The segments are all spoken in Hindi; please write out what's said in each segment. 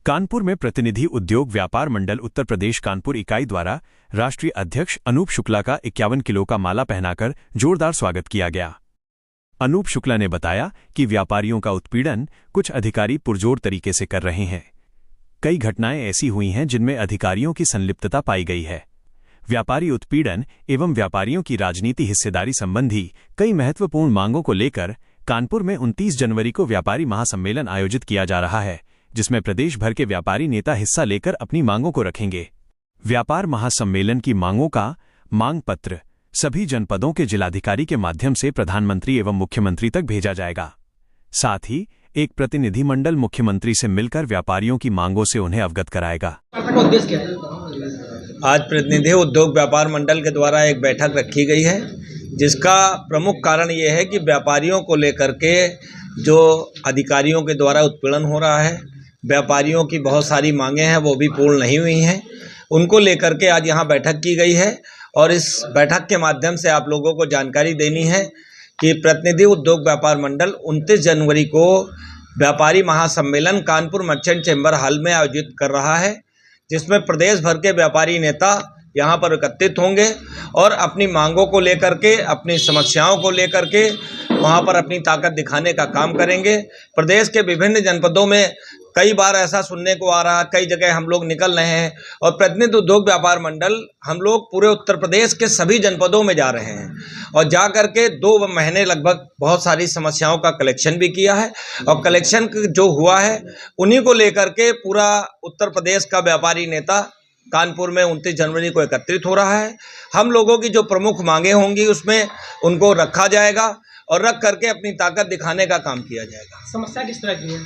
कानपुर में प्रतिनिधि उद्योग व्यापार मंडल उत्तर प्रदेश कानपुर इकाई द्वारा राष्ट्रीय अध्यक्ष अनूप शुक्ला का 51 किलो का माला पहनाकर जोरदार स्वागत किया गया। अनूप शुक्ला ने बताया कि व्यापारियों का उत्पीड़न कुछ अधिकारी पुरजोर तरीके से कर रहे हैं। कई घटनाएं ऐसी हुई हैं जिनमें अधिकारियों की संलिप्तता पाई गई है। व्यापारी उत्पीड़न एवं व्यापारियों की राजनीति हिस्सेदारी संबंधी कई महत्वपूर्ण मांगों को लेकर कानपुर में 29 जनवरी को व्यापारी महासम्मेलन आयोजित किया जा रहा है, जिसमें प्रदेश भर के व्यापारी नेता हिस्सा लेकर अपनी मांगों को रखेंगे। व्यापार महासम्मेलन की मांगों का मांग पत्र सभी जनपदों के जिलाधिकारी के माध्यम से प्रधानमंत्री एवं मुख्यमंत्री तक भेजा जाएगा। साथ ही एक प्रतिनिधिमंडल मुख्यमंत्री से मिलकर व्यापारियों की मांगों से उन्हें अवगत कराएगा। आज प्रतिनिधि उद्योग व्यापार मंडल के द्वारा एक बैठक रखी गई है, जिसका प्रमुख कारण ये है कि व्यापारियों को लेकर के जो अधिकारियों के द्वारा उत्पीड़न हो रहा है, व्यापारियों की बहुत सारी मांगें हैं वो भी पूर्ण नहीं हुई हैं, उनको लेकर के आज यहाँ बैठक की गई है। और इस बैठक के माध्यम से आप लोगों को जानकारी देनी है कि प्रतिनिधि उद्योग व्यापार मंडल 29 जनवरी को व्यापारी महासम्मेलन कानपुर मर्चेंट चैम्बर हॉल में आयोजित कर रहा है, जिसमें प्रदेश भर के व्यापारी नेता यहाँ पर एकत्रित होंगे और अपनी मांगों को लेकर के, अपनी समस्याओं को लेकर के वहाँ पर अपनी ताकत दिखाने का काम करेंगे। प्रदेश के विभिन्न जनपदों में कई बार ऐसा सुनने को आ रहा, कई जगह हम लोग निकल रहे हैं और प्रतिनिधि उद्योग व्यापार मंडल हम लोग पूरे उत्तर प्रदेश के सभी जनपदों में जा रहे हैं और जा करके 2 महीने लगभग बहुत सारी समस्याओं का कलेक्शन भी किया है। और कलेक्शन जो हुआ है उन्हीं को लेकर के पूरा उत्तर प्रदेश का व्यापारी नेता कानपुर में 29 जनवरी को एकत्रित हो रहा है। हम लोगों की जो प्रमुख मांगें होंगी उसमें उनको रखा जाएगा और रख करके अपनी ताकत दिखाने का काम किया जाएगा। समस्या किस तरह की है?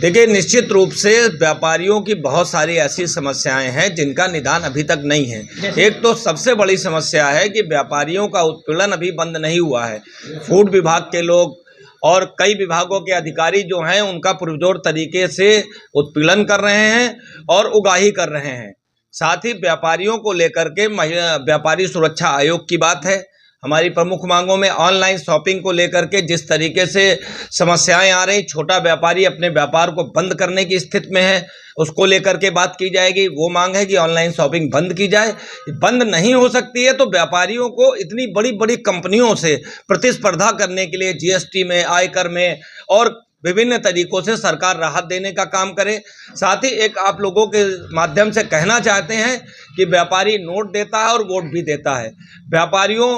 देखिए, निश्चित रूप से व्यापारियों की बहुत सारी ऐसी समस्याएं हैं जिनका निदान अभी तक नहीं है। एक तो सबसे बड़ी समस्या है कि व्यापारियों का उत्पीड़न अभी बंद नहीं हुआ है। फूड विभाग के लोग और कई विभागों के अधिकारी जो हैं उनका पुरजोर तरीके से उत्पीड़न कर रहे हैं और उगाही कर रहे हैं। साथ ही व्यापारियों को लेकर के व्यापारी सुरक्षा आयोग की बात है। हमारी प्रमुख मांगों में ऑनलाइन शॉपिंग को लेकर के जिस तरीके से समस्याएं आ रही, छोटा व्यापारी अपने व्यापार को बंद करने की स्थिति में है, उसको लेकर के बात की जाएगी। वो मांग है कि ऑनलाइन शॉपिंग बंद की जाए। बंद नहीं हो सकती है तो व्यापारियों को इतनी बड़ी बड़ी कंपनियों से प्रतिस्पर्धा करने के लिए जीएसटी में, आयकर में और विभिन्न तरीकों से सरकार राहत देने का काम करे। साथ ही एक आप लोगों के माध्यम से कहना चाहते हैं कि व्यापारी नोट देता है और वोट भी देता है। व्यापारियों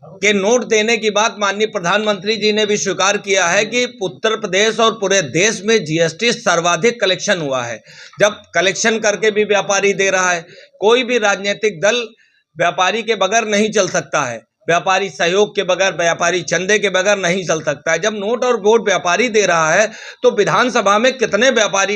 के नोट देने की बात माननीय प्रधानमंत्री जी ने भी स्वीकार किया है कि उत्तर प्रदेश और पूरे देश में जीएसटी सर्वाधिक कलेक्शन हुआ है। जब कलेक्शन करके भी व्यापारी दे रहा है, कोई भी राजनीतिक दल व्यापारी के बगैर नहीं चल सकता है, व्यापारी सहयोग के बगैर, व्यापारी चंदे के बगैर नहीं चल सकता है। जब नोट और वोट व्यापारी दे रहा है तो विधानसभा में कितने व्यापारी